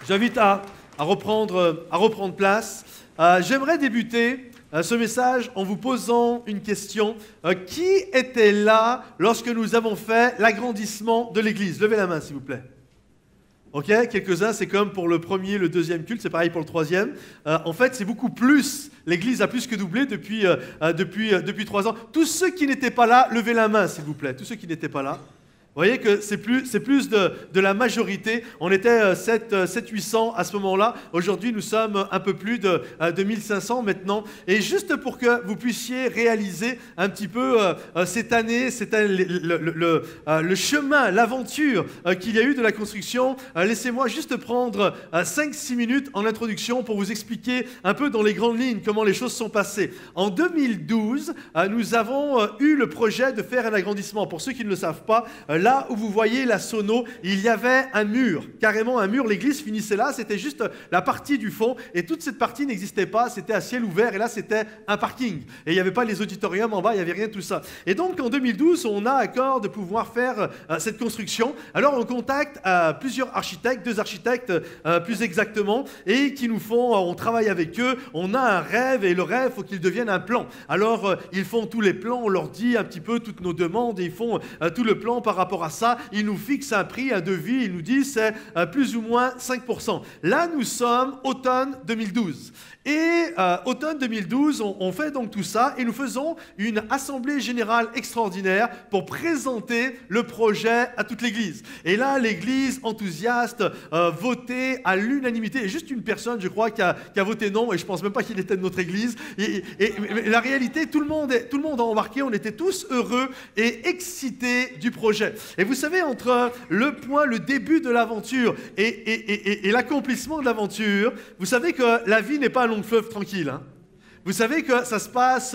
J'invite à reprendre place. J'aimerais débuter ce message en vous posant une question. Qui était là lorsque nous avons fait l'agrandissement de l'Église? Levez la main, s'il vous plaît. Ok, quelques-uns, c'est comme pour le premier, le deuxième culte, c'est pareil pour le troisième. En fait, c'est beaucoup plus. L'Église a plus que doublé depuis 3 ans. Tous ceux qui n'étaient pas là, levez la main, s'il vous plaît. Tous ceux qui n'étaient pas là. Vous voyez que c'est plus de la majorité. On était 700-800 à ce moment-là. Aujourd'hui, nous sommes un peu plus de 1500 maintenant. Et juste pour que vous puissiez réaliser un petit peu cette année le chemin, l'aventure qu'il y a eu de la construction, laissez-moi juste prendre 5-6 minutes en introduction pour vous expliquer un peu dans les grandes lignes comment les choses sont passées. En 2012, nous avons eu le projet de faire un agrandissement. Pour ceux qui ne le savent pas, là où vous voyez la sono, il y avait un mur, carrément un mur. L'église finissait là, c'était juste la partie du fond. Et toute cette partie n'existait pas, c'était à ciel ouvert. Et là, c'était un parking. Et il n'y avait pas les auditoriums en bas, il n'y avait rien de tout ça. Et donc, en 2012, on a accord de pouvoir faire cette construction. Alors, on contacte plusieurs architectes, 2 architectes plus exactement, et qui nous font, on travaille avec eux, on a un rêve, et le rêve, il faut qu'il devienne un plan. Alors, ils font tous les plans, on leur dit un petit peu toutes nos demandes, et ils font tout le plan par rapport à ça. Ils nous fixent un prix, un devis, ils nous disent c'est plus ou moins 5%. Là, nous sommes automne 2012. Et automne 2012, on fait donc tout ça et nous faisons une assemblée générale extraordinaire pour présenter le projet à toute l'Église. Et là, l'Église enthousiaste votait à l'unanimité. Et juste une personne, je crois, qui a voté non, et je ne pense même pas qu'il était de notre Église. Mais la réalité, tout le monde a embarqué, on était tous heureux et excités du projet. Et vous savez, entre le début de l'aventure et l'accomplissement de l'aventure, vous savez que la vie n'est pas un long fleuve tranquille. Hein. Vous savez que ça se passe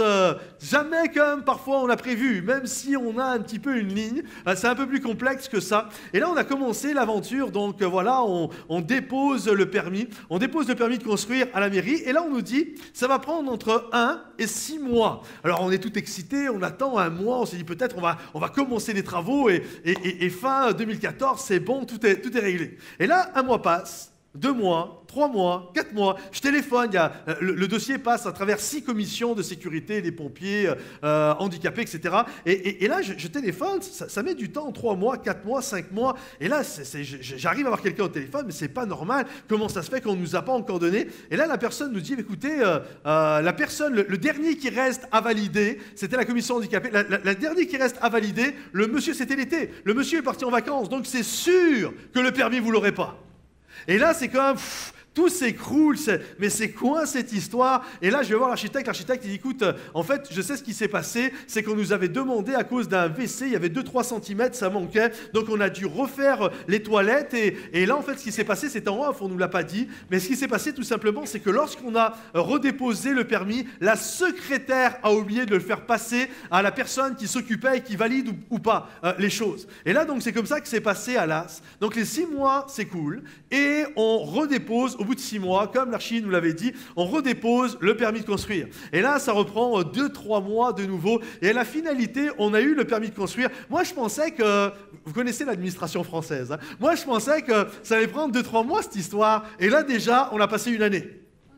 jamais comme parfois on a prévu, même si on a un petit peu une ligne, c'est un peu plus complexe que ça. Et là, on a commencé l'aventure, donc voilà, on dépose le permis de construire à la mairie, et là, on nous dit, ça va prendre entre 1 et 6 mois. Alors, on est tout excité, on attend un mois, on s'est dit peut-être on va commencer les travaux, et fin 2014, c'est bon, tout est réglé. Et là, 1 mois passe, 2 mois, 3 mois, 4 mois, je téléphone, le dossier passe à travers 6 commissions de sécurité, des pompiers, handicapés, etc. Et là, je téléphone, ça met du temps, 3 mois, 4 mois, 5 mois, et là, j'arrive à avoir quelqu'un au téléphone, mais c'est pas normal, comment ça se fait qu'on ne nous a pas encore donné? Et là, la personne nous dit, écoutez, le dernier qui reste à valider, c'était la commission handicapée, la dernière qui reste à valider, le monsieur, c'était l'été, le monsieur est parti en vacances, donc c'est sûr que le permis, vous l'aurez pas. Et là, c'est comme, tout s'écroule, mais c'est quoi cette histoire? Et là, je vais voir l'architecte, il dit, écoute, en fait, je sais ce qui s'est passé, c'est qu'on nous avait demandé à cause d'un WC, il y avait 2-3 cm, ça manquait, donc on a dû refaire les toilettes, et là, en fait, ce qui s'est passé, c'est en off, on ne nous l'a pas dit, mais ce qui s'est passé, tout simplement, c'est que lorsqu'on a redéposé le permis, la secrétaire a oublié de le faire passer à la personne qui s'occupait et qui valide ou pas les choses. Et là, donc, c'est comme ça que c'est passé à l'AS. Donc, les 6 mois s'écoulent, et on redépose, au bout de 6 mois, comme l'archi nous l'avait dit, on redépose le permis de construire. Et là, ça reprend 2-3 mois de nouveau. Et à la finalité, on a eu le permis de construire. Moi, je pensais que... Vous connaissez l'administration française. Hein? Moi, je pensais que ça allait prendre 2-3 mois, cette histoire. Et là, déjà, on a passé 1 année.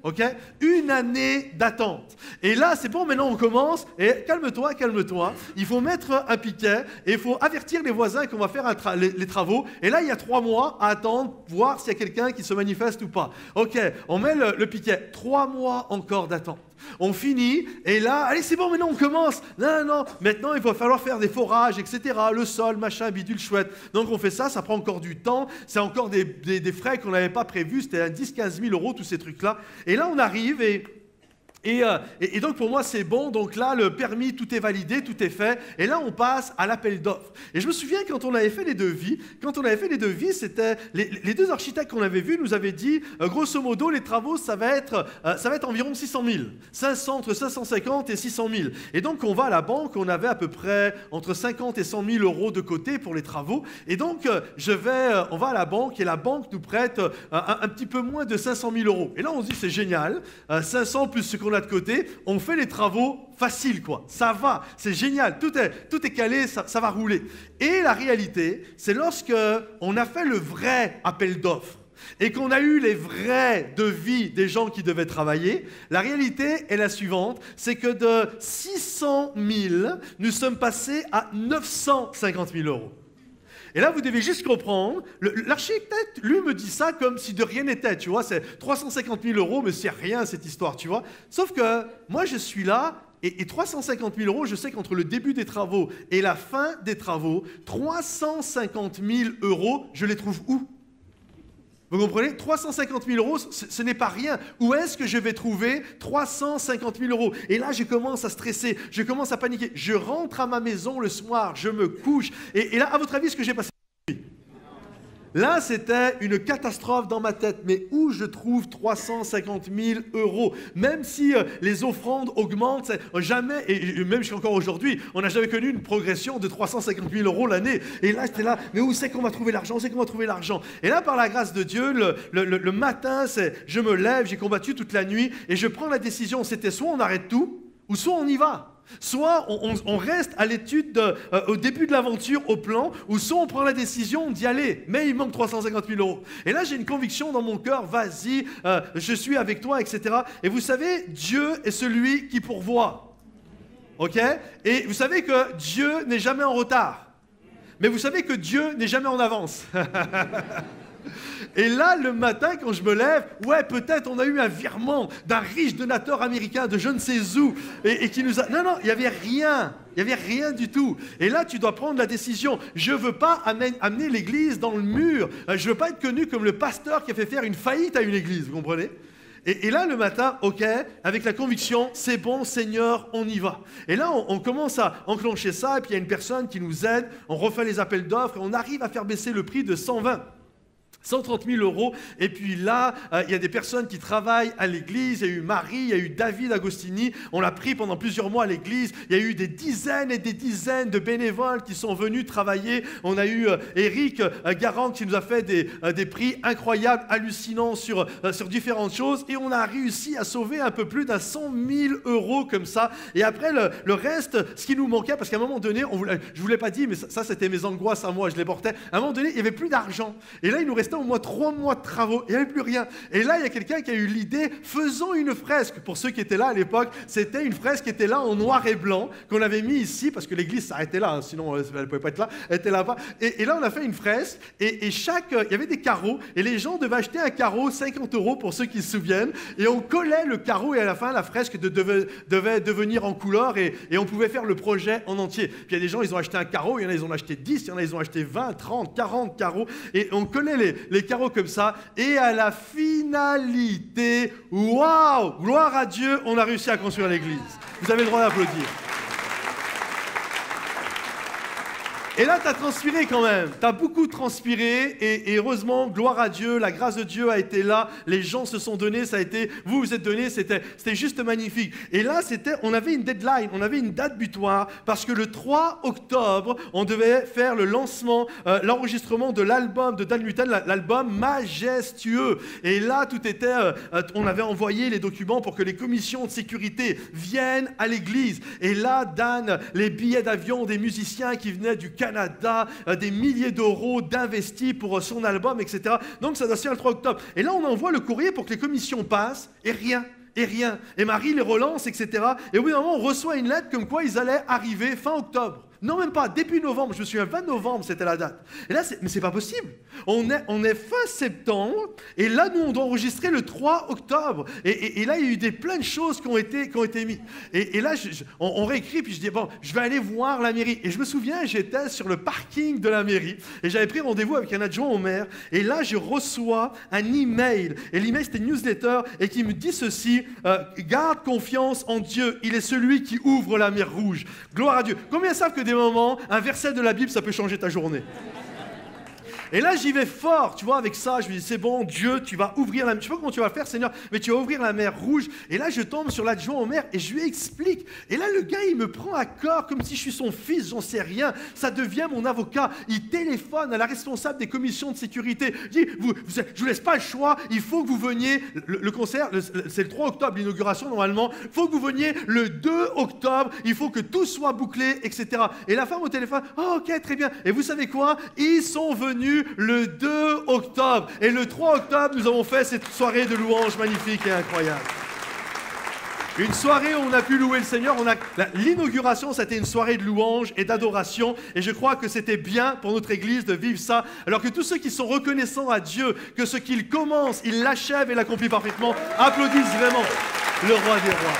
Ok, 1 année d'attente. Et là, c'est bon, maintenant on commence. Et calme-toi. Il faut mettre un piquet et il faut avertir les voisins qu'on va faire les travaux. Et là, il y a 3 mois à attendre, voir s'il y a quelqu'un qui se manifeste ou pas. Ok, on met le piquet. 3 mois encore d'attente. On finit, et là, allez, c'est bon, maintenant on commence. Non, maintenant il va falloir faire des forages, etc. Le sol, machin, bidule, chouette. Donc on fait ça prend encore du temps. C'est encore des frais qu'on n'avait pas prévus. C'était à 10-15 000 euros, tous ces trucs-là. Et là, on arrive et donc pour moi c'est bon, donc là le permis tout est validé, tout est fait, et là on passe à l'appel d'offres. Et je me souviens quand on avait fait les devis, c'était les 2 architectes qu'on avait vus nous avaient dit grosso modo les travaux ça va être environ 600 000, entre 550 et 600 000. Et donc on va à la banque, on avait à peu près entre 50 et 100 000 euros de côté pour les travaux, et donc on va à la banque et la banque nous prête un petit peu moins de 500 000 euros. Et là on se dit c'est génial, 500 plus ce qu'on a de côté, on fait les travaux faciles, quoi. Ça va, c'est génial, tout est calé, ça va rouler. Et la réalité, c'est lorsque on a fait le vrai appel d'offres, et qu'on a eu les vrais devis des gens qui devaient travailler, la réalité est la suivante, c'est que de 600 000, nous sommes passés à 950 000 euros. Et là, vous devez juste comprendre, l'architecte, lui, me dit ça comme si de rien n'était, tu vois, c'est 350 000 euros, mais c'est rien cette histoire, tu vois. Sauf que moi, je suis là, et 350 000 euros, je sais qu'entre le début des travaux et la fin des travaux, 350 000 euros, je les trouve où ? Vous comprenez? 350 000 euros, ce n'est pas rien. Où est-ce que je vais trouver 350 000 euros? Et là, je commence à stresser, je commence à paniquer. Je rentre à ma maison le soir, je me couche. Et là, à votre avis, ce que j'ai passé? Là, c'était une catastrophe dans ma tête. Mais où je trouve 350 000 euros? Même si les offrandes augmentent, jamais, et même jusqu'encore aujourd'hui, on n'a jamais connu une progression de 350 000 euros l'année. Et là, j'étais là, mais où c'est qu'on va trouver l'argent? Où c'est qu'on va trouver l'argent? Et là, par la grâce de Dieu, le matin, je me lève, j'ai combattu toute la nuit, et je prends la décision. C'était soit on arrête tout, ou soit on y va. Soit on reste à l'étude au début de l'aventure, au plan, ou soit on prend la décision d'y aller, mais il manque 350 000 euros. Et là, j'ai une conviction dans mon cœur, vas-y, je suis avec toi, etc. Et vous savez, Dieu est celui qui pourvoit. OK? Et vous savez que Dieu n'est jamais en retard. Mais vous savez que Dieu n'est jamais en avance. Et là, le matin, quand je me lève, ouais, peut-être on a eu un virement d'un riche donateur américain de je ne sais où, et qui nous a... Non, il n'y avait rien. Il n'y avait rien du tout. Et là, tu dois prendre la décision. Je ne veux pas amener l'église dans le mur. Je ne veux pas être connu comme le pasteur qui a fait faire une faillite à une église, vous comprenez? Et là, le matin, OK, avec la conviction, c'est bon, Seigneur, on y va. Et là, on commence à enclencher ça, et puis il y a une personne qui nous aide, on refait les appels d'offres, et on arrive à faire baisser le prix de 130 000 euros. Et puis là, il y a des personnes qui travaillent à l'église. Il y a eu Marie, il y a eu David Agostini. On l'a pris pendant plusieurs mois à l'église. Il y a eu des dizaines et des dizaines de bénévoles qui sont venus travailler. On a eu Eric Garand qui nous a fait des prix incroyables, hallucinants sur différentes choses. Et on a réussi à sauver un peu plus d'un 100 000 euros comme ça. Et après, le reste, ce qui nous manquait, parce qu'à un moment donné, je ne vous l'ai pas dit, mais ça c'était mes angoisses à moi, je les portais. À un moment donné, il n'y avait plus d'argent. Et là, il nous restait au moins 3 mois de travaux, il n'y avait plus rien. Et là, il y a quelqu'un qui a eu l'idée, faisons une fresque. Pour ceux qui étaient là à l'époque, c'était une fresque qui était là en noir et blanc, qu'on avait mis ici, parce que l'église s'arrêtait là, hein, sinon elle ne pouvait pas être là, elle était là-bas. Et là, on a fait une fresque, et il y avait des carreaux, et les gens devaient acheter un carreau, 50 euros pour ceux qui se souviennent, et on collait le carreau, et à la fin, la fresque devait devenir en couleur, et on pouvait faire le projet en entier. Puis il y a des gens, ils ont acheté un carreau, il y en a, ils ont acheté 10, il y en a, ils ont acheté 20, 30, 40 carreaux, et on collait les carreaux comme ça, et à la finalité, waouh, gloire à Dieu, on a réussi à construire l'église. Vous avez le droit d'applaudir. Et là, tu as transpiré quand même. Tu as beaucoup transpiré et heureusement, gloire à Dieu, la grâce de Dieu a été là. Les gens se sont donnés, ça a été, vous êtes donnés, c'était juste magnifique. Et là, on avait une deadline, on avait une date butoir parce que le 3 octobre, on devait faire le lancement, l'enregistrement de l'album de Dan Lutten, l'album Majestueux. Et là, tout était, on avait envoyé les documents pour que les commissions de sécurité viennent à l'église. Et là, Dan, les billets d'avion des musiciens qui venaient du Canada, des milliers d'euros d'investis pour son album, etc. Donc ça doit se faire le 3 octobre. Et là, on envoie le courrier pour que les commissions passent, et rien. Et Marie les relance, etc. Et au bout d'un moment, on reçoit une lettre comme quoi ils allaient arriver fin octobre. Non, même pas, début novembre, je me souviens, 20 novembre, c'était la date. Et là, mais c'est pas possible. On est fin septembre, et là, nous, on doit enregistrer le 3 octobre. Et là, il y a eu plein de choses qui ont été mises. Et là, on réécrit, puis je dis, bon, je vais aller voir la mairie. Et je me souviens, j'étais sur le parking de la mairie, et j'avais pris rendez-vous avec un adjoint au maire, et là, je reçois un email. Et l'email, c'était une newsletter, et qui me dit ceci, garde confiance en Dieu, il est celui qui ouvre la mer Rouge. Gloire à Dieu. Combien savent que des moments, un verset de la Bible, ça peut changer ta journée? Et là, j'y vais fort, tu vois, avec ça. Je me dis, c'est bon, Dieu, tu vas ouvrir la mer. Je ne sais pas comment tu vas faire, Seigneur, mais tu vas ouvrir la mer Rouge. Et là, je tombe sur l'adjoint au maire et je lui explique. Et là, le gars, il me prend à corps comme si je suis son fils, j'en sais rien. Ça devient mon avocat. Il téléphone à la responsable des commissions de sécurité. Il dit, je ne vous laisse pas le choix, il faut que vous veniez. Le concert, c'est le 3 octobre, l'inauguration, normalement. Il faut que vous veniez le 2 octobre. Il faut que tout soit bouclé, etc. Et la femme au téléphone, oh, ok, très bien. Et vous savez quoi? Ils sont venus prévu le 2 octobre. Et le 3 octobre, nous avons fait cette soirée de louange magnifique et incroyable. Une soirée où on a pu louer le Seigneur. L'inauguration, c'était une soirée de louange et d'adoration. Et je crois que c'était bien pour notre Église de vivre ça. Alors que tous ceux qui sont reconnaissants à Dieu, que ce qu'il commence, il l'achève et l'accomplit parfaitement, applaudissent vraiment le Roi des Rois.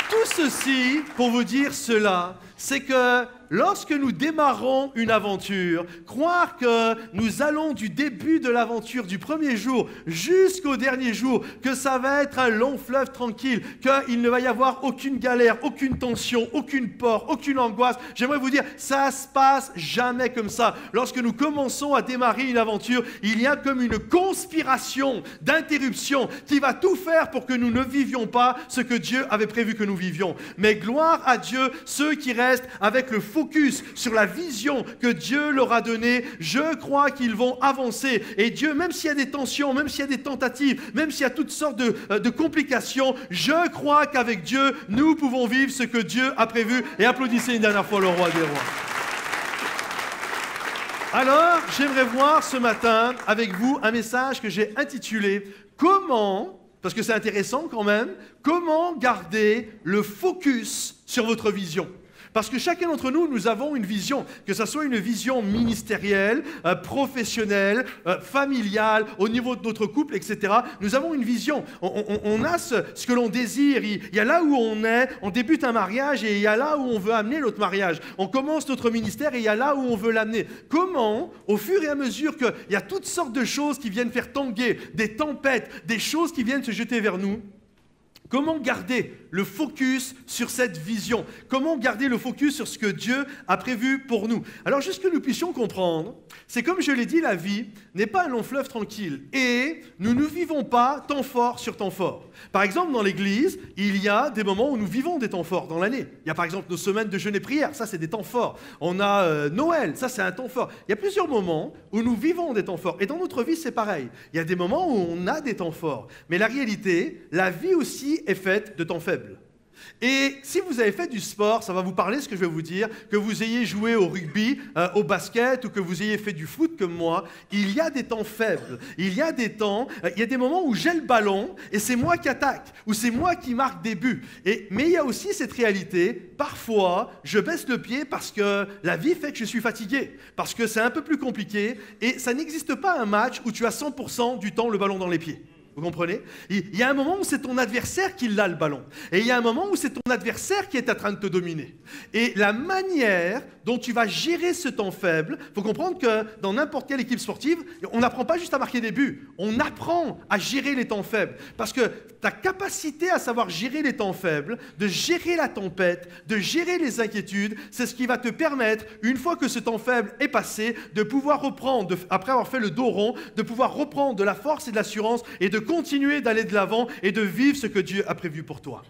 Tout ceci, pour vous dire cela, c'est que lorsque nous démarrons une aventure, croire que nous allons du début de l'aventure, du premier jour jusqu'au dernier jour, que ça va être un long fleuve tranquille, qu'il ne va y avoir aucune galère, aucune tension, aucune peur, aucune angoisse, j'aimerais vous dire, ça se passe jamais comme ça. Lorsque nous commençons à démarrer une aventure, il y a comme une conspiration d'interruption qui va tout faire pour que nous ne vivions pas ce que Dieu avait prévu que nous vivions. Mais gloire à Dieu, ceux qui restent avec le focus sur la vision que Dieu leur a donnée, je crois qu'ils vont avancer. Et Dieu, même s'il y a des tensions, même s'il y a des tentatives, même s'il y a toutes sortes de complications, je crois qu'avec Dieu, nous pouvons vivre ce que Dieu a prévu. Et applaudissez une dernière fois le Roi des Rois. Alors, j'aimerais voir ce matin avec vous un message que j'ai intitulé « Comment ?» parce que c'est intéressant quand même, comment garder le focus sur votre vision ? Parce que chacun d'entre nous, nous avons une vision, que ce soit une vision ministérielle, professionnelle, familiale, au niveau de notre couple, etc. Nous avons une vision. On a ce que l'on désire. Il y a là où on est, on débute un mariage et il y a là où on veut amener notre mariage. On commence notre ministère et il y a là où on veut l'amener. Comment, au fur et à mesure qu'il y a toutes sortes de choses qui viennent faire tanguer, des tempêtes, des choses qui viennent se jeter vers nous, comment garder le focus sur cette vision? Comment garder le focus sur ce que Dieu a prévu pour nous? Alors, juste que nous puissions comprendre, c'est comme je l'ai dit, la vie n'est pas un long fleuve tranquille. Et nous ne vivons pas temps fort sur temps fort. Par exemple, dans l'Église, il y a des moments où nous vivons des temps forts dans l'année. Il y a par exemple nos semaines de jeûne et prière, ça c'est des temps forts. On a Noël, ça c'est un temps fort. Il y a plusieurs moments où nous vivons des temps forts. Et dans notre vie, c'est pareil. Il y a des moments où on a des temps forts. Mais la réalité, la vie aussi est faite de temps faibles. Et si vous avez fait du sport, ça va vous parler ce que je vais vous dire, que vous ayez joué au rugby, au basket ou que vous ayez fait du foot comme moi, il y a des temps faibles, il y a des temps, il y a des moments où j'ai le ballon et c'est moi qui attaque, ou c'est moi qui marque des buts. Mais il y a aussi cette réalité, parfois je baisse le pied parce que la vie fait que je suis fatigué, parce que c'est un peu plus compliqué et ça n'existe pas un match où tu as 100% du temps le ballon dans les pieds. Vous comprenez? Il y a un moment où c'est ton adversaire qui a le ballon. Et il y a un moment où c'est ton adversaire qui est en train de te dominer. Et la manière dont tu vas gérer ce temps faible, il faut comprendre que dans n'importe quelle équipe sportive, on n'apprend pas juste à marquer des buts. On apprend à gérer les temps faibles. Parce que ta capacité à savoir gérer les temps faibles, de gérer la tempête, de gérer les inquiétudes, c'est ce qui va te permettre, une fois que ce temps faible est passé, de pouvoir reprendre, après avoir fait le dos rond, de pouvoir reprendre de la force et de l'assurance et de continuer d'aller de l'avant et de vivre ce que Dieu a prévu pour toi.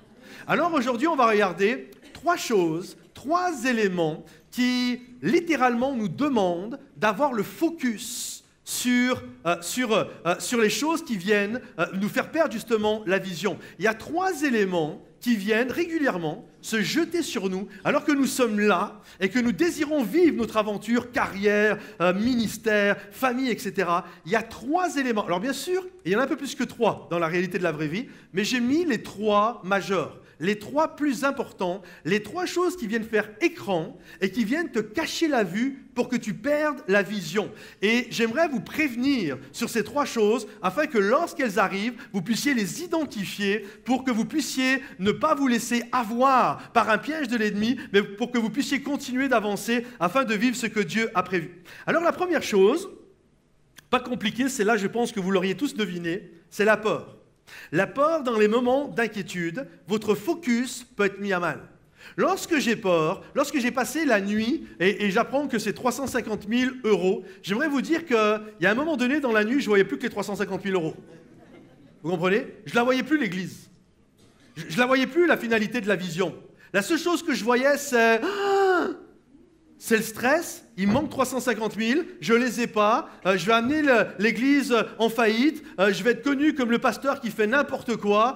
Alors aujourd'hui, on va regarder trois choses, trois éléments qui littéralement nous demandent d'avoir le focus sur les choses qui viennent nous faire perdre justement la vision. Il y a trois éléments qui viennent régulièrement se jeter sur nous alors que nous sommes là et que nous désirons vivre notre aventure, carrière, ministère, famille, etc. Il y a trois éléments. Alors bien sûr, il y en a un peu plus que trois dans la réalité de la vraie vie, mais j'ai mis les trois majeurs, les trois plus importants, les trois choses qui viennent faire écran et qui viennent te cacher la vue pour que tu perdes la vision. Et j'aimerais vous prévenir sur ces trois choses afin que lorsqu'elles arrivent, vous puissiez les identifier pour que vous puissiez ne pas vous laisser avoir par un piège de l'ennemi, mais pour que vous puissiez continuer d'avancer afin de vivre ce que Dieu a prévu. Alors la première chose, pas compliquée, c'est là je pense que vous l'auriez tous deviné, c'est la peur. La peur dans les moments d'inquiétude, votre focus peut être mis à mal. Lorsque j'ai peur, lorsque j'ai passé la nuit et j'apprends que c'est 350 000 €, j'aimerais vous dire qu'il y a un moment donné dans la nuit, je ne voyais plus que les 350 000 €. Vous comprenez? Je ne la voyais plus l'église. Je ne la voyais plus la finalité de la vision. La seule chose que je voyais, c'est le stress. Il me manque 350 000, je ne les ai pas, je vais amener l'église en faillite, je vais être connu comme le pasteur qui fait n'importe quoi,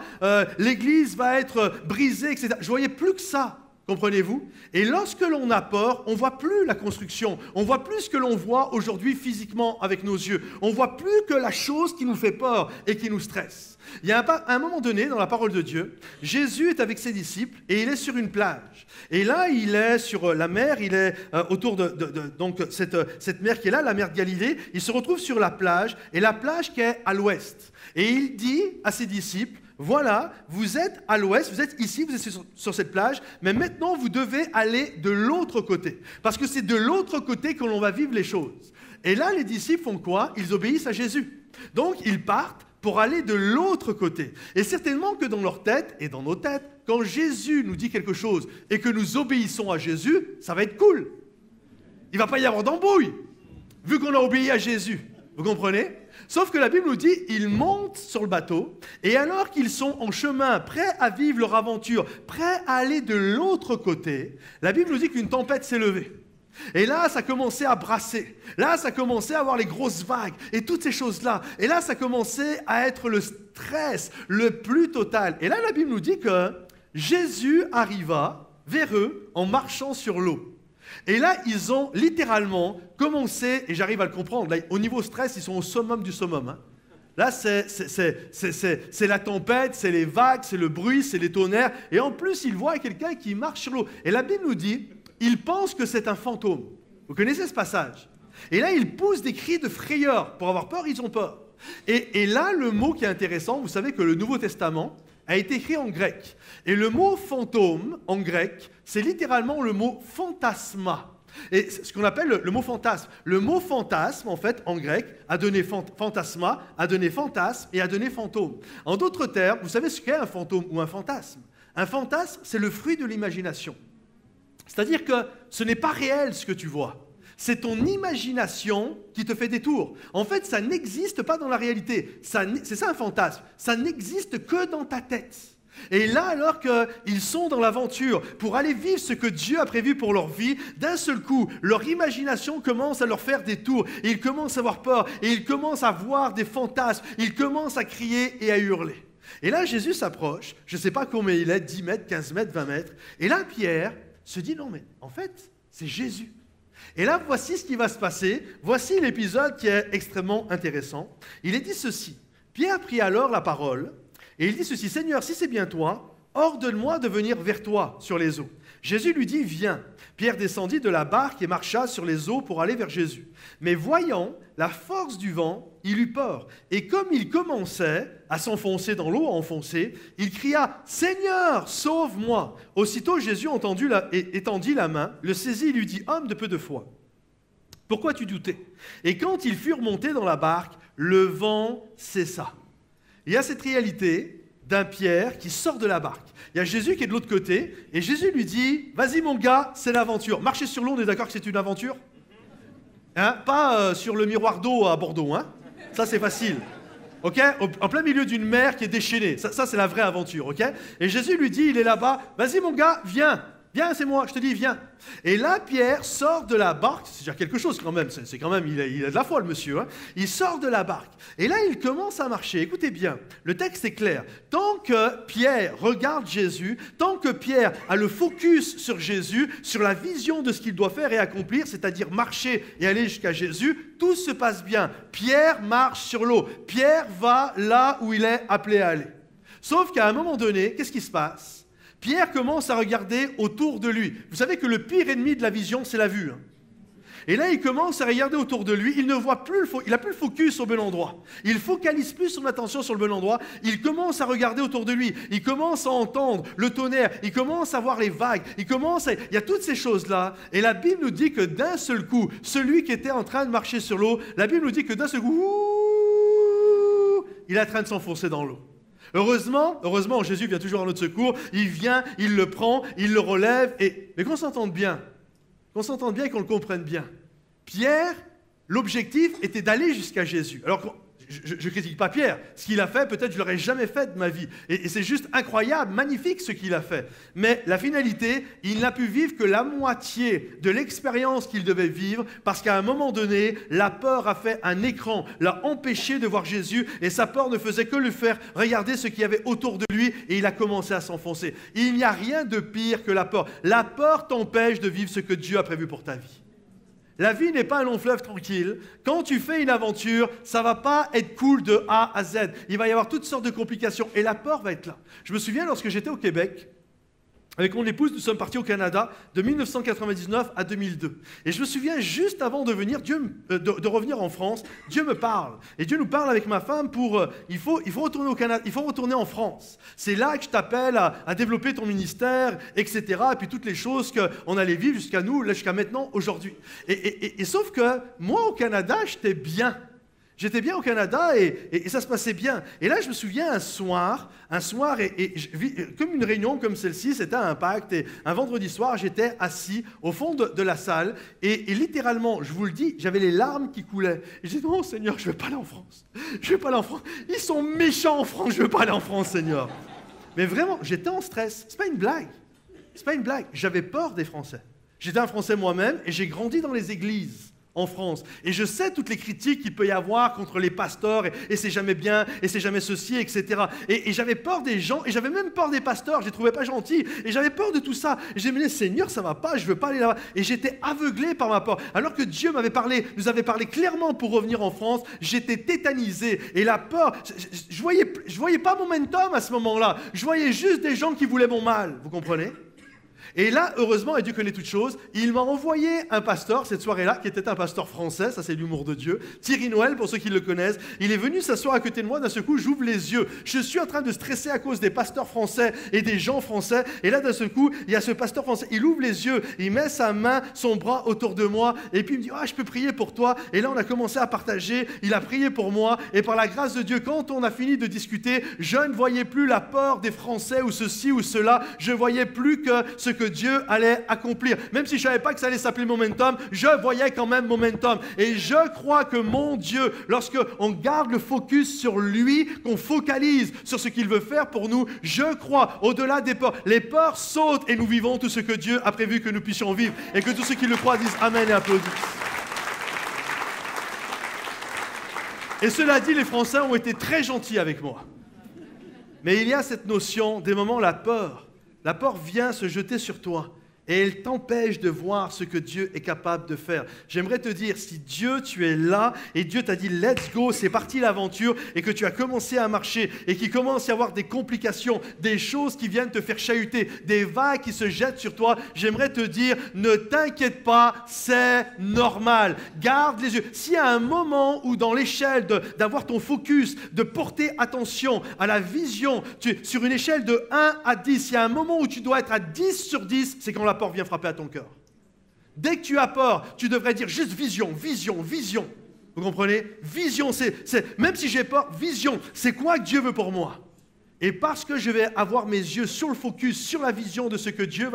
l'église va être brisée, etc. Je ne voyais plus que ça. comprenez-vous? Et lorsque l'on a peur, on ne voit plus la construction, on ne voit plus ce que l'on voit aujourd'hui physiquement avec nos yeux, on ne voit plus que la chose qui nous fait peur et qui nous stresse. Il y a un moment donné dans la parole de Dieu, Jésus est avec ses disciples et il est sur une plage. Et là, il est sur la mer, il est autour de donc cette mer qui est là, la mer de Galilée. Il se retrouve sur la plage, et la plage qui est à l'ouest. Et il dit à ses disciples, voilà, vous êtes à l'ouest, vous êtes ici, vous êtes sur cette plage, mais maintenant vous devez aller de l'autre côté. Parce que c'est de l'autre côté que l'on va vivre les choses. Et là, les disciples font quoi? Ils obéissent à Jésus. Donc, ils partent pour aller de l'autre côté. Et certainement que dans leur tête et dans nos têtes, quand Jésus nous dit quelque chose et que nous obéissons à Jésus, ça va être cool. Il ne va pas y avoir d'embrouille, vu qu'on a obéi à Jésus. Vous comprenez? Sauf que la Bible nous dit, ils montent sur le bateau, et alors qu'ils sont en chemin, prêts à vivre leur aventure, prêts à aller de l'autre côté, la Bible nous dit qu'une tempête s'est levée. Et là, ça commençait à brasser. Là, ça commençait à avoir les grosses vagues et toutes ces choses-là. Et là, ça commençait à être le stress le plus total. Et là, la Bible nous dit que Jésus arriva vers eux en marchant sur l'eau. Et là, ils ont littéralement commencé, et j'arrive à le comprendre, là, au niveau stress, ils sont au summum du summum. Hein. Là, c'est la tempête, c'est les vagues, c'est le bruit, c'est les tonnerres. Et en plus, ils voient quelqu'un qui marche sur l'eau. Et la Bible nous dit, ils pensent que c'est un fantôme. Vous connaissez ce passage? Et là, ils poussent des cris de frayeur. Pour avoir peur, ils ont peur. Et là, le mot qui est intéressant, vous savez que le Nouveau Testament a été écrit en grec. Et le mot fantôme, en grec, c'est littéralement le mot fantasma. Et ce qu'on appelle le mot fantasme. Le mot fantasme, en fait, en grec, a donné fantasma, a donné fantasme et a donné fantôme. En d'autres termes, vous savez ce qu'est un fantôme ou un fantasme? Un fantasme, c'est le fruit de l'imagination. C'est-à-dire que ce n'est pas réel ce que tu vois. C'est ton imagination qui te fait des tours. En fait, ça n'existe pas dans la réalité. C'est ça un fantasme. Ça n'existe que dans ta tête. Et là, alors qu'ils sont dans l'aventure pour aller vivre ce que Dieu a prévu pour leur vie, d'un seul coup, leur imagination commence à leur faire des tours. Et ils commencent à avoir peur. Et ils commencent à voir des fantasmes. Ils commencent à crier et à hurler. Et là, Jésus s'approche. Je ne sais pas combien il est, 10 mètres, 15 mètres, 20 mètres. Et là, Pierre se dit, non mais en fait, c'est Jésus. Et là, voici ce qui va se passer. Voici l'épisode qui est extrêmement intéressant. Il est dit ceci. Pierre prit alors la parole et il dit ceci. Seigneur, si c'est bien toi, ordonne-moi de venir vers toi sur les eaux. Jésus lui dit, viens. Pierre descendit de la barque et marcha sur les eaux pour aller vers Jésus. Mais voyant la force du vent, il eut peur. Et comme il commençait à s'enfoncer dans l'eau, à enfoncer, il cria, Seigneur, sauve-moi. Aussitôt Jésus étendit la main, le saisit et lui dit, homme de peu de foi, pourquoi tu doutais? Et quand ils furent montés dans la barque, le vent cessa. Il y a cette réalité d'un Pierre qui sort de la barque. Il y a Jésus qui est de l'autre côté, et Jésus lui dit, vas-y mon gars, c'est l'aventure. Marcher sur l'eau, on est d'accord que c'est une aventure? Hein? Pas sur le miroir d'eau à Bordeaux, hein? Ça c'est facile. Okay? En plein milieu d'une mer qui est déchaînée. Ça c'est la vraie aventure. Okay? Et Jésus lui dit, il est là-bas, vas-y mon gars, viens. Viens, c'est moi, je te dis, viens. Et là, Pierre sort de la barque, c'est déjà quelque chose quand même, c'est quand même, il a de la foi le monsieur. Hein. Il sort de la barque. Et là, il commence à marcher. Écoutez bien, le texte est clair. Tant que Pierre regarde Jésus, tant que Pierre a le focus sur Jésus, sur la vision de ce qu'il doit faire et accomplir, c'est-à-dire marcher et aller jusqu'à Jésus, tout se passe bien. Pierre marche sur l'eau. Pierre va là où il est appelé à aller. Sauf qu'à un moment donné, qu'est-ce qui se passe ? Pierre commence à regarder autour de lui. Vous savez que le pire ennemi de la vision, c'est la vue. Hein. Et là, il commence à regarder autour de lui. Il ne voit plus, il n'a plus le focus au bon endroit. Il focalise plus son attention sur le bon endroit. Il commence à regarder autour de lui. Il commence à entendre le tonnerre. Il commence à voir les vagues. Il y a toutes ces choses-là. Et la Bible nous dit que d'un seul coup, celui qui était en train de marcher sur l'eau, la Bible nous dit que d'un seul coup, il est en train de s'enfoncer dans l'eau. Heureusement, Jésus vient toujours à notre secours, il vient, il le prend, il le relève, mais qu'on s'entende bien et qu'on le comprenne bien. Pierre, l'objectif était d'aller jusqu'à Jésus. Alors, je ne critique pas Pierre. Ce qu'il a fait, peut-être je ne l'aurais jamais fait de ma vie. Et c'est juste incroyable, magnifique ce qu'il a fait. Mais la finalité, il n'a pu vivre que la moitié de l'expérience qu'il devait vivre parce qu'à un moment donné, la peur a fait un écran, l'a empêché de voir Jésus et sa peur ne faisait que le faire regarder ce qu'il y avait autour de lui et il a commencé à s'enfoncer. Il n'y a rien de pire que la peur. La peur t'empêche de vivre ce que Dieu a prévu pour ta vie. La vie n'est pas un long fleuve tranquille. Quand tu fais une aventure, ça ne va pas être cool de A à Z. Il va y avoir toutes sortes de complications et la peur va être là. Je me souviens lorsque j'étais au Québec, avec mon épouse, nous sommes partis au Canada de 1999 à 2002. Et je me souviens, juste avant de venir, de revenir en France, Dieu me parle. Et Dieu nous parle avec ma femme pour, il faut retourner au Canada, il faut retourner en France. C'est là que je t'appelle à développer ton ministère, etc. Et puis toutes les choses qu'on allait vivre jusqu'à nous, jusqu'à maintenant, aujourd'hui. Et sauf que moi, au Canada, j'étais bien. J'étais bien au Canada et ça se passait bien. Et là, je me souviens un soir, comme une réunion comme celle-ci, c'était un Impact. Et un vendredi soir, j'étais assis au fond de la salle et littéralement, je vous le dis, j'avais les larmes qui coulaient. Et j'ai dit, non Seigneur, je ne veux pas aller en France. Je ne veux pas aller en France. Ils sont méchants en France, je ne veux pas aller en France, Seigneur. Mais vraiment, j'étais en stress. Ce n'est pas une blague. C'est pas une blague. J'avais peur des Français. J'étais un Français moi-même et j'ai grandi dans les églises en France. Et je sais toutes les critiques qu'il peut y avoir contre les pasteurs, et c'est jamais bien, et c'est jamais ceci, etc. Et j'avais peur des gens, et j'avais même peur des pasteurs, je les trouvais pas gentils, et j'avais peur de tout ça. Et j'ai dit, Seigneur, ça va pas, je veux pas aller là-bas. Et j'étais aveuglé par ma peur. Alors que Dieu nous avait parlé clairement pour revenir en France, j'étais tétanisé. Et la peur, je voyais pas momentum à ce moment-là. Je voyais juste des gens qui voulaient mon mal, vous comprenez ? Et là, heureusement, et Dieu connaît toutes choses, il m'a envoyé un pasteur cette soirée-là, qui était un pasteur français, ça c'est l'humour de Dieu, Thierry Noël, pour ceux qui le connaissent. Il est venu s'asseoir à côté de moi, d'un seul coup, j'ouvre les yeux. Je suis en train de stresser à cause des pasteurs français et des gens français. Et là, d'un seul coup, il y a ce pasteur français, il ouvre les yeux, il met sa main, son bras autour de moi, et puis il me dit, ah, je peux prier pour toi. Et là, on a commencé à partager, il a prié pour moi, et par la grâce de Dieu, quand on a fini de discuter, je ne voyais plus la peur des Français ou ceci ou cela, je voyais plus que ce que Dieu allait accomplir. Même si je ne savais pas que ça allait s'appeler Momentum, je voyais quand même Momentum. Et je crois que mon Dieu, lorsqu'on garde le focus sur lui, qu'on focalise sur ce qu'il veut faire pour nous, je crois, au-delà des peurs, les peurs sautent et nous vivons tout ce que Dieu a prévu que nous puissions vivre. Et que tous ceux qui le croient disent Amen et applaudissent. Et cela dit, les Français ont été très gentils avec moi. Mais il y a cette notion, des moments, la peur vient se jeter sur toi et elle t'empêche de voir ce que Dieu est capable de faire. J'aimerais te dire, si Dieu, tu es là et Dieu t'a dit « let's go », c'est parti l'aventure et que tu as commencé à marcher et qu'il commence à y avoir des complications, des choses qui viennent te faire chahuter, des vagues qui se jettent sur toi, j'aimerais te dire, ne t'inquiète pas, c'est normal. Garde les yeux. S'il y a un moment où dans l'échelle d'avoir ton focus, de porter attention à la vision, sur une échelle de 1 à 10, il y a un moment où tu dois être à 10 sur 10, c'est quand la peur vient frapper à ton cœur. Dès que tu as peur, tu devrais dire juste vision, vision, vision. Vous comprenez ? Vision, même si j'ai peur, vision, c'est quoi que Dieu veut pour moi ? Et parce que je vais avoir mes yeux sur le focus, sur la vision de ce que Dieu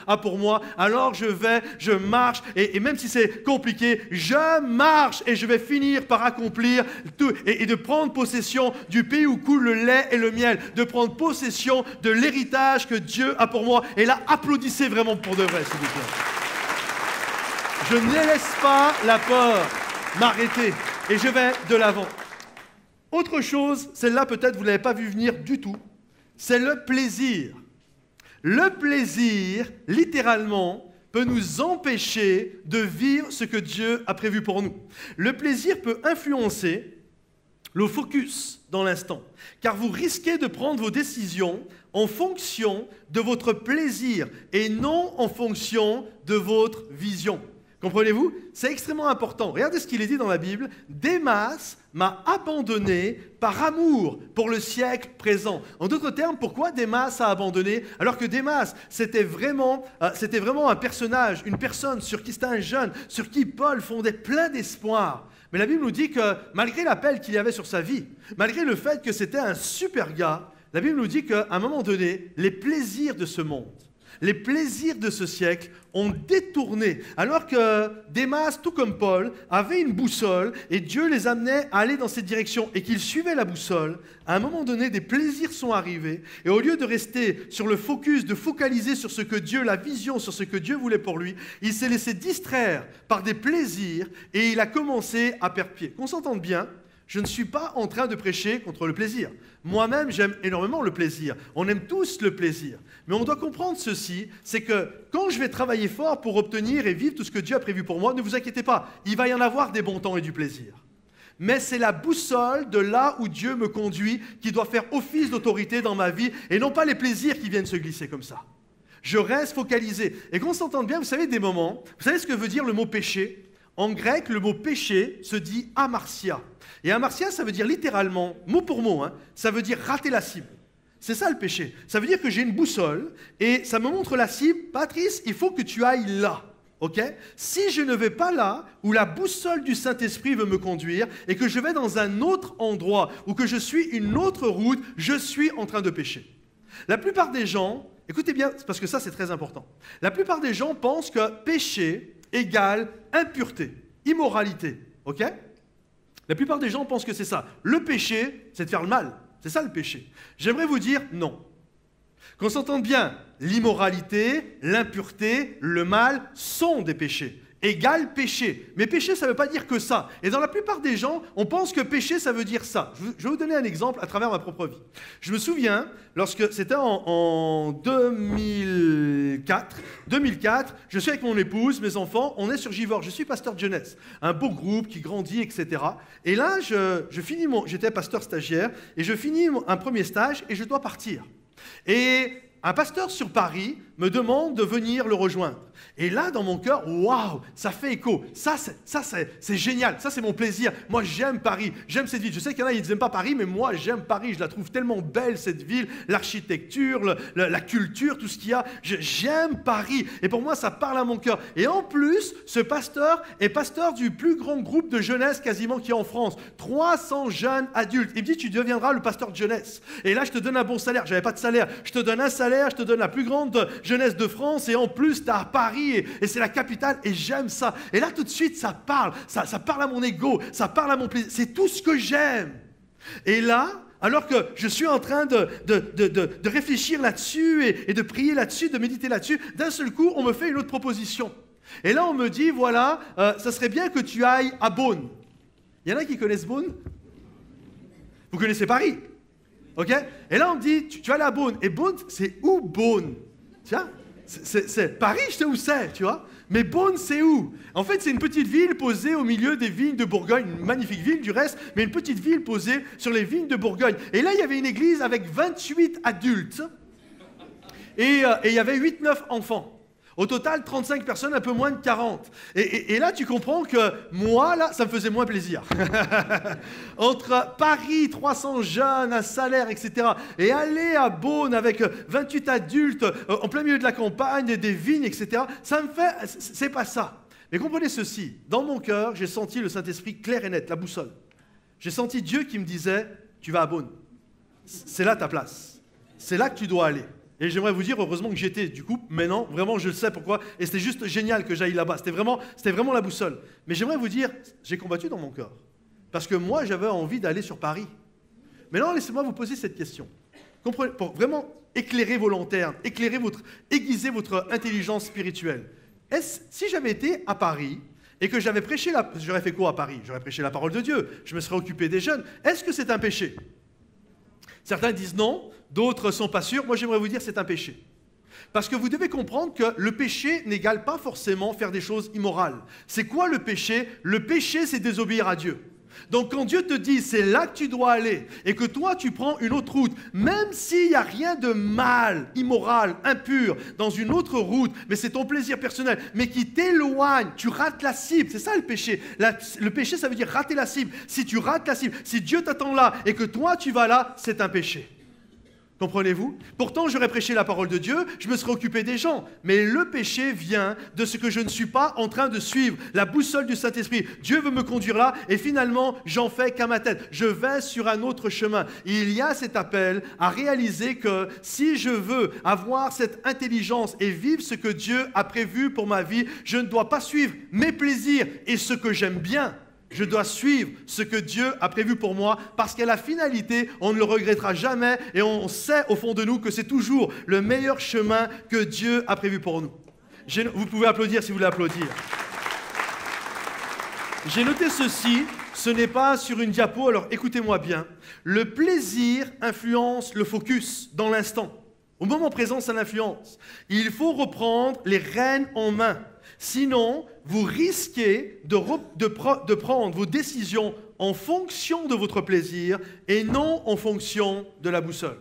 a pour moi, alors je marche, et même si c'est compliqué, je marche et je vais finir par accomplir tout, et de prendre possession du pays où coule le lait et le miel, de prendre possession de l'héritage que Dieu a pour moi. Et là, applaudissez vraiment pour de vrai, s'il vous plaît. Je ne laisse pas la peur m'arrêter et je vais de l'avant. Autre chose, celle-là peut-être vous ne l'avez pas vu venir du tout, c'est le plaisir. Le plaisir, littéralement, peut nous empêcher de vivre ce que Dieu a prévu pour nous. Le plaisir peut influencer le focus dans l'instant, car vous risquez de prendre vos décisions en fonction de votre plaisir et non en fonction de votre vision. Comprenez-vous ? C'est extrêmement important. Regardez ce qu'il est dit dans la Bible. Démas m'a abandonné par amour pour le siècle présent. En d'autres termes, pourquoi Démas a abandonné ? Alors que Démas, c'était vraiment un personnage, une personne sur qui c'était un jeune, sur qui Paul fondait plein d'espoir. Mais la Bible nous dit que malgré l'appel qu'il y avait sur sa vie, malgré le fait que c'était un super gars, la Bible nous dit qu'à un moment donné, les plaisirs de ce monde, Les plaisirs de ce siècle ont détourné, alors que Démas, tout comme Paul, avait une boussole et Dieu les amenait à aller dans cette direction et qu'ils suivaient la boussole. À un moment donné, des plaisirs sont arrivés et au lieu de rester sur le focus, de focaliser sur ce que Dieu, la vision, sur ce que Dieu voulait pour lui, il s'est laissé distraire par des plaisirs et il a commencé à perdre pied. Qu'on s'entende bien, je ne suis pas en train de prêcher contre le plaisir. Moi-même, j'aime énormément le plaisir. On aime tous le plaisir. Mais on doit comprendre ceci, c'est que quand je vais travailler fort pour obtenir et vivre tout ce que Dieu a prévu pour moi, ne vous inquiétez pas, il va y en avoir des bons temps et du plaisir. Mais c'est la boussole de là où Dieu me conduit qui doit faire office d'autorité dans ma vie et non pas les plaisirs qui viennent se glisser comme ça. Je reste focalisé. Et qu'on s'entende bien, vous savez des moments, vous savez ce que veut dire le mot péché ? En grec, le mot péché se dit amartia. Et amartia, ça veut dire littéralement, mot pour mot, ça veut dire rater la cible. C'est ça le péché. Ça veut dire que j'ai une boussole et ça me montre la cible. Patrice, il faut que tu ailles là. Ok ? Si je ne vais pas là, où la boussole du Saint-Esprit veut me conduire, et que je vais dans un autre endroit, ou que je suis une autre route, je suis en train de pécher. La plupart des gens, écoutez bien, parce que ça c'est très important, la plupart des gens pensent que péché égale impureté, immoralité. Ok ? La plupart des gens pensent que c'est ça. Le péché, c'est de faire le mal. C'est ça le péché. J'aimerais vous dire non. Qu'on s'entende bien, l'immoralité, l'impureté, le mal sont des péchés. Égale péché. Mais péché, ça ne veut pas dire que ça. Et dans la plupart des gens, on pense que péché, ça veut dire ça. Je vais vous donner un exemple à travers ma propre vie. Je me souviens, lorsque c'était en 2004, je suis avec mon épouse, mes enfants, on est sur Givors. Je suis pasteur de jeunesse. Un beau groupe qui grandit, etc. Et là, j'étais pasteur stagiaire, et je finis un premier stage, et je dois partir. Et un pasteur sur Paris me demande de venir le rejoindre. Et là, dans mon cœur, waouh, ça fait écho. Ça, c'est génial. Ça, c'est mon plaisir. Moi, j'aime Paris. J'aime cette ville. Je sais qu'il y en a, ils n'aiment pas Paris, mais moi, j'aime Paris. Je la trouve tellement belle, cette ville. L'architecture, la culture, tout ce qu'il y a. J'aime Paris. Et pour moi, ça parle à mon cœur. Et en plus, ce pasteur est pasteur du plus grand groupe de jeunesse quasiment qu'il y a en France. 300 jeunes adultes. Il me dit, tu deviendras le pasteur de jeunesse. Et là, je te donne un bon salaire. Je n'avais pas de salaire. Je te donne un salaire, je te donne la plus grande jeunesse de France. Et en plus, tu es à Paris. Et c'est la capitale, et j'aime ça. Et là, tout de suite, ça parle à mon ego, ça parle à mon plaisir. C'est tout ce que j'aime. Et là, alors que je suis en train de réfléchir là-dessus et de prier là-dessus, de méditer là-dessus, d'un seul coup, on me fait une autre proposition. Et là, on me dit, voilà, ça serait bien que tu ailles à Beaune. Il y en a qui connaissent Beaune ? Vous connaissez Paris ? Ok ? Et là, on me dit, tu vas aller à Beaune. Et Beaune, c'est où Beaune ? Tiens, c'est Paris, je sais où c'est, tu vois. Mais Beaune, c'est où? En fait, c'est une petite ville posée au milieu des vignes de Bourgogne, une magnifique ville du reste, mais une petite ville posée sur les vignes de Bourgogne. Et là, il y avait une église avec 28 adultes et il y avait 8-9 enfants. Au total, 35 personnes, un peu moins de 40. Et là, tu comprends que moi, là, ça me faisait moins plaisir. Entre Paris, 300 jeunes, un salaire, etc. Et aller à Beaune avec 28 adultes, en plein milieu de la campagne, des vignes, etc. Ça me fait... C'est pas ça. Mais comprenez ceci. Dans mon cœur, j'ai senti le Saint-Esprit clair et net, la boussole. J'ai senti Dieu qui me disait, tu vas à Beaune. C'est là ta place. C'est là que tu dois aller. Et j'aimerais vous dire, heureusement que j'étais du coup, maintenant, vraiment, je le sais pourquoi. Et c'était juste génial que j'aille là-bas. C'était vraiment la boussole. Mais j'aimerais vous dire, j'ai combattu dans mon cœur. Parce que moi, j'avais envie d'aller sur Paris. Maintenant, laissez-moi vous poser cette question. Comprenez, pour vraiment éclairer vos lanternes, aiguiser votre intelligence spirituelle. Si j'avais été à Paris et que j'avais prêché j'aurais fait quoi à Paris? J'aurais prêché la parole de Dieu. Je me serais occupé des jeunes. Est-ce que c'est un péché? Certains disent non, d'autres ne sont pas sûrs. Moi, j'aimerais vous dire que c'est un péché. Parce que vous devez comprendre que le péché n'égale pas forcément faire des choses immorales. C'est quoi le péché? Le péché, c'est désobéir à Dieu. Donc, quand Dieu te dit, c'est là que tu dois aller, et que toi, tu prends une autre route, même s'il n'y a rien de mal, immoral, impur, dans une autre route, mais c'est ton plaisir personnel, mais qui t'éloigne, tu rates la cible, c'est ça le péché. Le péché, ça veut dire rater la cible. Si tu rates la cible, si Dieu t'attend là, et que toi, tu vas là, c'est un péché. Comprenez-vous? Pourtant, j'aurais prêché la parole de Dieu, je me serais occupé des gens. Mais le péché vient de ce que je ne suis pas en train de suivre, la boussole du Saint-Esprit. Dieu veut me conduire là et finalement, j'en fais qu'à ma tête. Je vais sur un autre chemin. Il y a cet appel à réaliser que si je veux avoir cette intelligence et vivre ce que Dieu a prévu pour ma vie, je ne dois pas suivre mes plaisirs et ce que j'aime bien. Je dois suivre ce que Dieu a prévu pour moi parce qu'à la finalité, on ne le regrettera jamais et on sait au fond de nous que c'est toujours le meilleur chemin que Dieu a prévu pour nous. Vous pouvez applaudir si vous voulez applaudir. J'ai noté ceci, ce n'est pas sur une diapo, alors écoutez-moi bien. Le plaisir influence le focus dans l'instant. Au moment présent, ça l'influence. Il faut reprendre les rênes en main. Sinon, vous risquez de prendre vos décisions en fonction de votre plaisir et non en fonction de la boussole.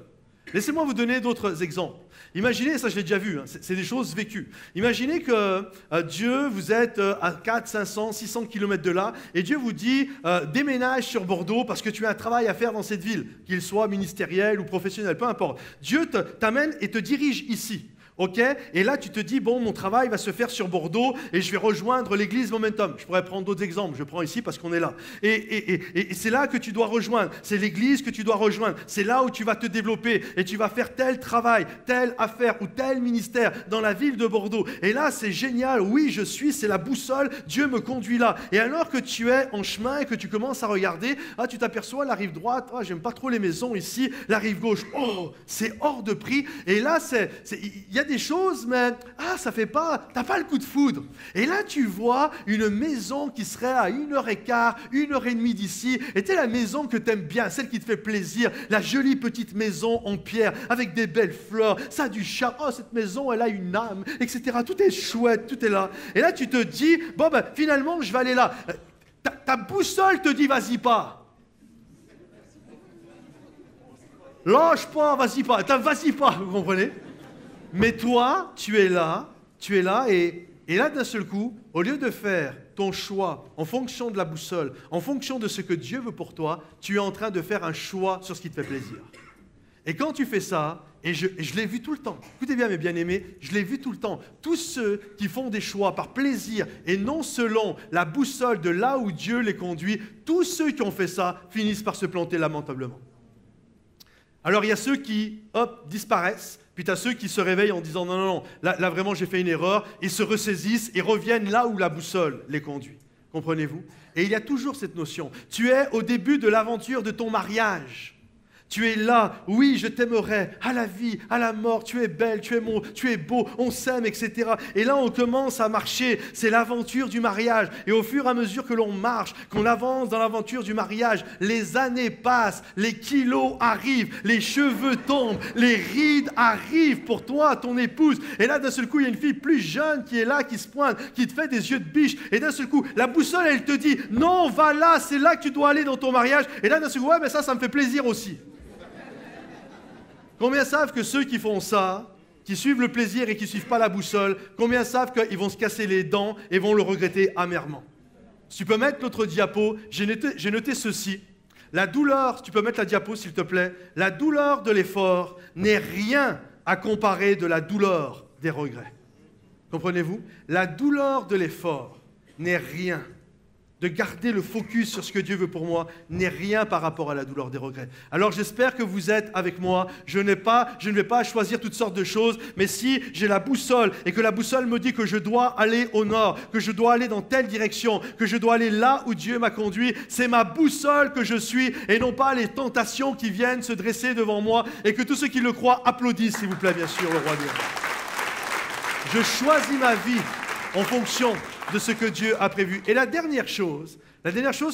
Laissez-moi vous donner d'autres exemples. Imaginez, ça je l'ai déjà vu, c'est des choses vécues. Imaginez que Dieu, vous êtes à 400, 500, 600 km de là et Dieu vous dit déménage sur Bordeaux parce que tu as un travail à faire dans cette ville, qu'il soit ministériel ou professionnel, peu importe. Dieu t'amène et te dirige ici. Ok? Et là, tu te dis, bon, mon travail va se faire sur Bordeaux et je vais rejoindre l'église Momentum. Je pourrais prendre d'autres exemples, je prends ici parce qu'on est là. Et c'est là que tu dois rejoindre, c'est l'église que tu dois rejoindre. C'est là où tu vas te développer et tu vas faire tel travail, telle affaire ou tel ministère dans la ville de Bordeaux. Et là, c'est génial, oui, c'est la boussole, Dieu me conduit là. Et alors que tu es en chemin et que tu commences à regarder, tu t'aperçois la rive droite, j'aime pas trop les maisons ici, la rive gauche, c'est hors de prix. Et là, il y a des choses, mais ça fait pas, t'as pas le coup de foudre. Et là, tu vois une maison qui serait à 1h15, 1h30 d'ici, et c'est la maison que t'aimes bien, celle qui te fait plaisir, la jolie petite maison en pierre, avec des belles fleurs, ça a du charme, cette maison, elle a une âme, etc. Tout est chouette, tout est là. Et là, tu te dis, finalement, je vais aller là. Ta boussole te dit, vas-y pas. Lâche pas, vas-y pas. Vas-y pas, vous comprenez? Mais toi, tu es là, et là, d'un seul coup, au lieu de faire ton choix en fonction de la boussole, en fonction de ce que Dieu veut pour toi, tu es en train de faire un choix sur ce qui te fait plaisir. Et quand tu fais ça, et je l'ai vu tout le temps, écoutez bien mes bien-aimés, je l'ai vu tout le temps, tous ceux qui font des choix par plaisir et non selon la boussole de là où Dieu les conduit, tous ceux qui ont fait ça finissent par se planter lamentablement. Alors il y a ceux qui, disparaissent, puis tu as ceux qui se réveillent en disant non, là vraiment j'ai fait une erreur, ils se ressaisissent et reviennent là où la boussole les conduit. Comprenez-vous? Et il y a toujours cette notion. Tu es au début de l'aventure de ton mariage. Tu es là, oui, je t'aimerai, à la vie, à la mort, tu es belle, tu es beau, on s'aime, etc. Et là, on commence à marcher, c'est l'aventure du mariage. Et au fur et à mesure que l'on marche, qu'on avance dans l'aventure du mariage, les années passent, les kilos arrivent, les cheveux tombent, les rides arrivent pour toi, ton épouse. Et là, d'un seul coup, il y a une fille plus jeune qui est là, qui se pointe, qui te fait des yeux de biche. Et d'un seul coup, la boussole, elle te dit, non, va là, c'est là que tu dois aller dans ton mariage. Et là, d'un seul coup, mais ça me fait plaisir aussi. Combien savent que ceux qui font ça, qui suivent le plaisir et qui ne suivent pas la boussole, combien savent qu'ils vont se casser les dents et vont le regretter amèrement? Si tu peux mettre l'autre diapo, j'ai noté ceci. La douleur, tu peux mettre la diapo s'il te plaît, la douleur de l'effort n'est rien à comparer de la douleur des regrets. Comprenez-vous? La douleur de l'effort n'est rien. De garder le focus sur ce que Dieu veut pour moi n'est rien par rapport à la douleur des regrets. Alors j'espère que vous êtes avec moi. Je ne vais pas choisir toutes sortes de choses, mais si j'ai la boussole et que la boussole me dit que je dois aller au nord, que je dois aller dans telle direction, que je dois aller là où Dieu m'a conduit, c'est ma boussole que je suis et non pas les tentations qui viennent se dresser devant moi et que tous ceux qui le croient applaudissent, s'il vous plaît, bien sûr, le roi Dieu. Je choisis ma vie en fonction de ce que Dieu a prévu. Et la dernière chose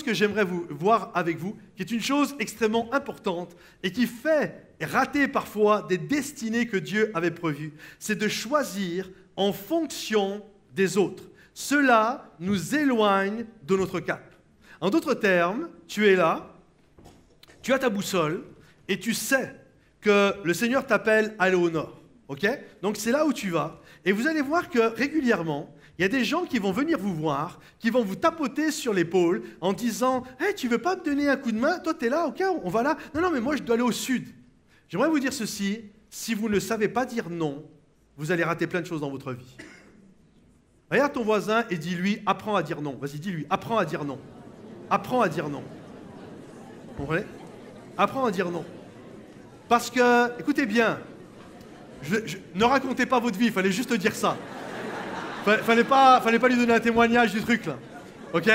que j'aimerais voir avec vous, qui est une chose extrêmement importante et qui fait rater parfois des destinées que Dieu avait prévues, c'est de choisir en fonction des autres. Cela nous éloigne de notre cap. En d'autres termes, tu es là, tu as ta boussole et tu sais que le Seigneur t'appelle à aller au nord. Okay? Donc c'est là où tu vas. Et vous allez voir que régulièrement, il y a des gens qui vont venir vous voir, qui vont vous tapoter sur l'épaule en disant « Hey, tu veux pas me donner un coup de main? Toi, tu es là, ok, on va là. Non, mais moi, je dois aller au sud. J'aimerais vous dire ceci, si vous ne savez pas dire non, vous allez rater plein de choses dans votre vie. Regarde ton voisin et dis-lui, apprends à dire non. Vas-y, dis-lui, apprends à dire non. Apprends à dire non. Vous comprenez? Apprends à dire non. Parce que, écoutez bien, ne racontez pas votre vie, il fallait juste dire ça. Fallait pas lui donner un témoignage du truc là. Ok?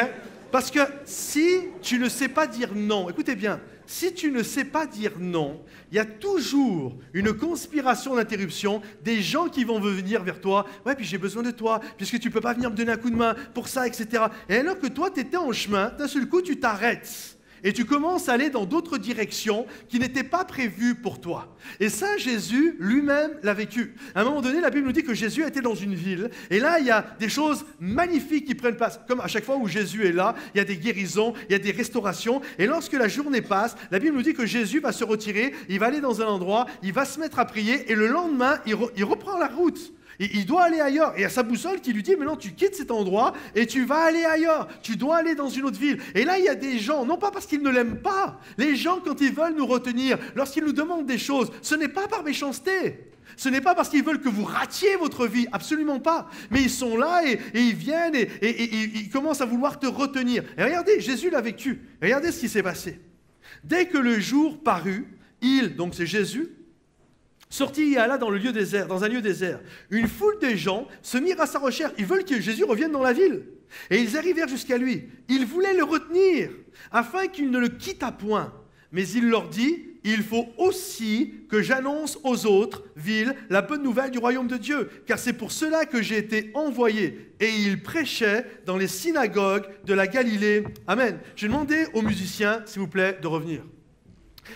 Parce que si tu ne sais pas dire non, écoutez bien, si tu ne sais pas dire non, il y a toujours une conspiration d'interruption, des gens qui vont venir vers toi, ouais, puis j'ai besoin de toi, puisque tu ne peux pas venir me donner un coup de main pour ça, etc. Et alors que toi, tu étais en chemin, d'un seul coup, tu t'arrêtes. Et tu commences à aller dans d'autres directions qui n'étaient pas prévues pour toi. Et ça, Jésus lui-même l'a vécu. À un moment donné, la Bible nous dit que Jésus était dans une ville. Et là, il y a des choses magnifiques qui prennent place. Comme à chaque fois où Jésus est là, il y a des guérisons, il y a des restaurations. Et lorsque la journée passe, la Bible nous dit que Jésus va se retirer, il va aller dans un endroit, il va se mettre à prier. Et le lendemain, il reprend la route. Il doit aller ailleurs. Et il y a sa boussole qui lui dit, mais non, tu quittes cet endroit et tu vas aller ailleurs. Tu dois aller dans une autre ville. Et là, il y a des gens, non pas parce qu'ils ne l'aiment pas. Les gens, quand ils veulent nous retenir, lorsqu'ils nous demandent des choses, ce n'est pas par méchanceté. Ce n'est pas parce qu'ils veulent que vous ratiez votre vie, absolument pas. Mais ils sont là et ils viennent et ils commencent à vouloir te retenir. Et regardez, Jésus l'a vécu. Regardez ce qui s'est passé. Dès que le jour parut, donc c'est Jésus, sorti et alla dans un lieu désert. Une foule de gens se mirent à sa recherche. Ils veulent que Jésus revienne dans la ville. Et ils arrivèrent jusqu'à lui. Ils voulaient le retenir, afin qu'il ne le quittât point. Mais il leur dit, il faut aussi que j'annonce aux autres villes la bonne nouvelle du royaume de Dieu, car c'est pour cela que j'ai été envoyé. Et il prêchait dans les synagogues de la Galilée. Amen. J'ai demandé aux musiciens, s'il vous plaît, de revenir.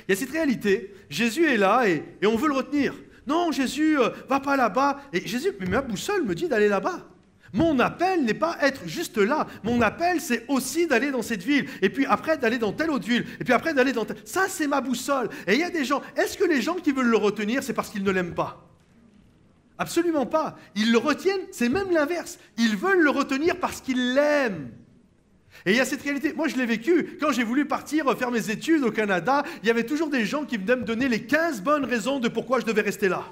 Il y a cette réalité, Jésus est là et on veut le retenir. Non, Jésus, va pas là-bas. Et Jésus, mais ma boussole me dit d'aller là-bas. Mon appel n'est pas être juste là. Mon appel, c'est aussi d'aller dans cette ville. Et puis après, d'aller dans telle autre ville. Et puis après, d'aller dans telle... Ça, c'est ma boussole. Et il y a des gens, est-ce que les gens qui veulent le retenir, c'est parce qu'ils ne l'aiment pas? Absolument pas. Ils le retiennent, c'est même l'inverse. Ils veulent le retenir parce qu'ils l'aiment. Et il y a cette réalité, moi je l'ai vécu, quand j'ai voulu partir faire mes études au Canada, il y avait toujours des gens qui venaient me donner les 15 bonnes raisons de pourquoi je devais rester là.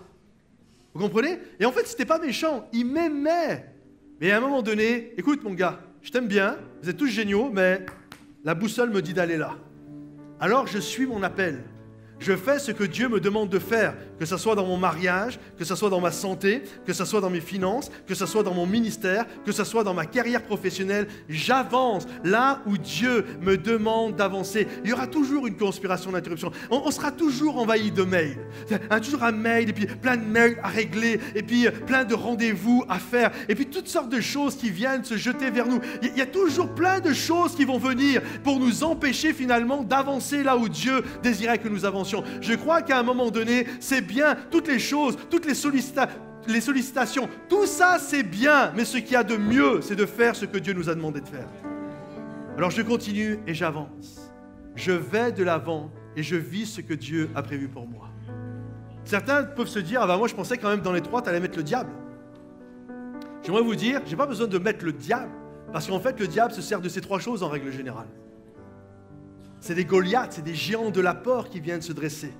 Vous comprenez? Et en fait, c'était pas méchant, ils m'aimaient. Mais à un moment donné, écoute mon gars, je t'aime bien, vous êtes tous géniaux, mais la boussole me dit d'aller là. Alors je suis mon appel. Je fais ce que Dieu me demande de faire, que ce soit dans mon mariage, que ce soit dans ma santé, que ce soit dans mes finances, que ce soit dans mon ministère, que ce soit dans ma carrière professionnelle. J'avance là où Dieu me demande d'avancer. Il y aura toujours une conspiration d'interruption. On sera toujours envahi de mails. Toujours un mail, et puis plein de mails à régler, et puis plein de rendez-vous à faire, et puis toutes sortes de choses qui viennent se jeter vers nous. Il y a toujours plein de choses qui vont venir pour nous empêcher finalement d'avancer là où Dieu désirait que nous avancions. Je crois qu'à un moment donné, c'est bien, toutes les choses, toutes les sollicitations, tout ça c'est bien, mais ce qu'il y a de mieux, c'est de faire ce que Dieu nous a demandé de faire. Alors je continue et j'avance. Je vais de l'avant et je vis ce que Dieu a prévu pour moi. Certains peuvent se dire, ah ben moi je pensais quand même dans les trois, tu allais mettre le diable. J'aimerais vous dire, je n'ai pas besoin de mettre le diable, parce qu'en fait le diable se sert de ces trois choses en règle générale. C'est des Goliaths, c'est des géants de la peur qui viennent se dresser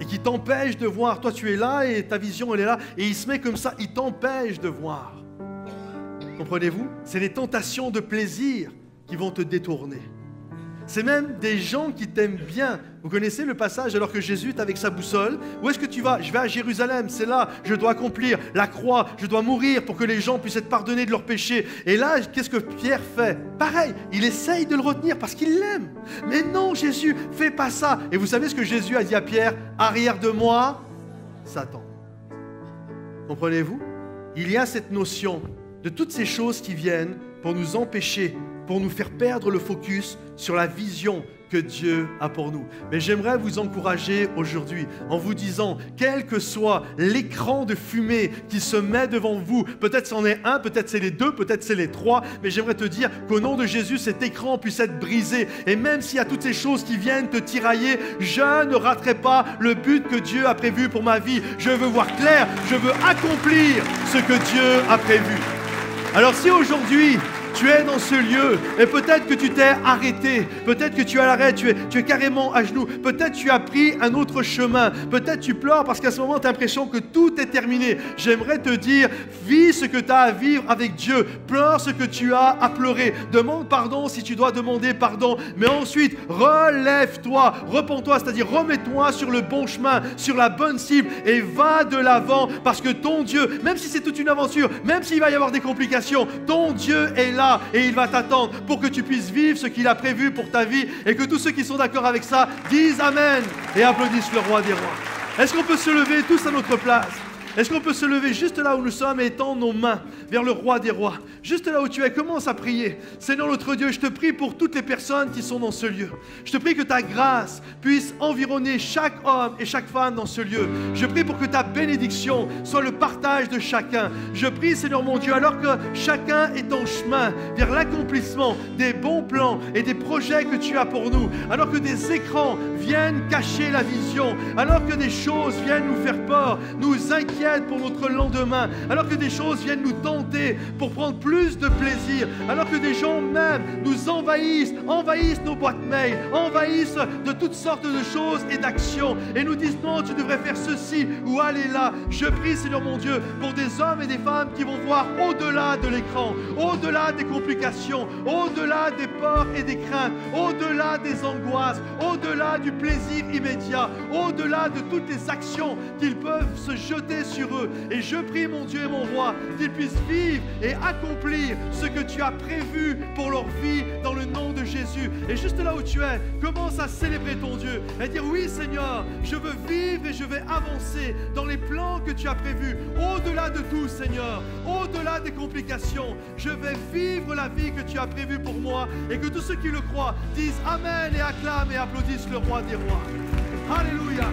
et qui t'empêchent de voir. Toi, tu es là et ta vision, elle est là. Et il se met comme ça, il t'empêche de voir. Comprenez-vous? C'est les tentations de plaisir qui vont te détourner. C'est même des gens qui t'aiment bien. Vous connaissez le passage alors que Jésus est avec sa boussole? Où est-ce que tu vas? Je vais à Jérusalem, c'est là, je dois accomplir la croix, je dois mourir pour que les gens puissent être pardonnés de leurs péchés. Et là, qu'est-ce que Pierre fait? Pareil, il essaye de le retenir parce qu'il l'aime. Mais non, Jésus, fais pas ça. Et vous savez ce que Jésus a dit à Pierre? Arrière de moi, Satan. Comprenez-vous? Il y a cette notion de toutes ces choses qui viennent pour nous empêcher, pour nous faire perdre le focus sur la vision que Dieu a pour nous. Mais j'aimerais vous encourager aujourd'hui en vous disant, quel que soit l'écran de fumée qui se met devant vous, peut-être c'en est un, peut-être c'est les deux, peut-être c'est les trois, mais j'aimerais te dire qu'au nom de Jésus, cet écran puisse être brisé. Et même s'il y a toutes ces choses qui viennent te tirailler, je ne raterai pas le but que Dieu a prévu pour ma vie. Je veux voir clair, je veux accomplir ce que Dieu a prévu. Alors si aujourd'hui, Tu es dans ce lieu et peut-être que tu t'es arrêté, peut-être que tu es à l'arrêt, tu es carrément à genoux, peut-être tu as pris un autre chemin, peut-être tu pleures parce qu'à ce moment tu as l'impression que tout est terminé. J'aimerais te dire, vis ce que tu as à vivre avec Dieu, pleure ce que tu as à pleurer, demande pardon si tu dois demander pardon, mais ensuite relève-toi, repens-toi, c'est-à-dire remets-toi sur le bon chemin, sur la bonne cible et va de l'avant parce que ton Dieu, même si c'est toute une aventure, même s'il va y avoir des complications, ton Dieu est là et il va t'attendre pour que tu puisses vivre ce qu'il a prévu pour ta vie et que tous ceux qui sont d'accord avec ça disent Amen et applaudissent le roi des rois. Est-ce qu'on peut se lever tous à notre place? Est-ce qu'on peut se lever juste là où nous sommes et étendre nos mains vers le roi des rois? Juste là où tu es, commence à prier. Seigneur notre Dieu, je te prie pour toutes les personnes qui sont dans ce lieu. Je te prie que ta grâce puisse environner chaque homme et chaque femme dans ce lieu. Je prie pour que ta bénédiction soit le partage de chacun. Je prie, Seigneur mon Dieu, alors que chacun est en chemin vers l'accomplissement des bons plans et des projets que tu as pour nous, alors que des écrans viennent cacher la vision, alors que des choses viennent nous faire peur, nous inquiéter pour notre lendemain, alors que des choses viennent nous tenter pour prendre plus de plaisir, alors que des gens même nous envahissent nos boîtes mail, envahissent de toutes sortes de choses et d'actions et nous disent non, tu devrais faire ceci ou aller là. Je prie, Seigneur mon Dieu, pour des hommes et des femmes qui vont voir au-delà de l'écran, au-delà des complications, au-delà des peurs et des craintes, au-delà des angoisses, au-delà du plaisir immédiat, au-delà de toutes les actions qu'ils peuvent se jeter sur eux. Et je prie, mon Dieu et mon roi, qu'ils puissent vivre et accomplir ce que tu as prévu pour leur vie dans le nom de Jésus. Et juste là où tu es, commence à célébrer ton Dieu et dire oui Seigneur, je veux vivre et je vais avancer dans les plans que tu as prévus. Au-delà de tout Seigneur, au-delà des complications, je vais vivre la vie que tu as prévue pour moi et que tous ceux qui le croient disent Amen et acclament et applaudissent le roi des rois. Alléluia.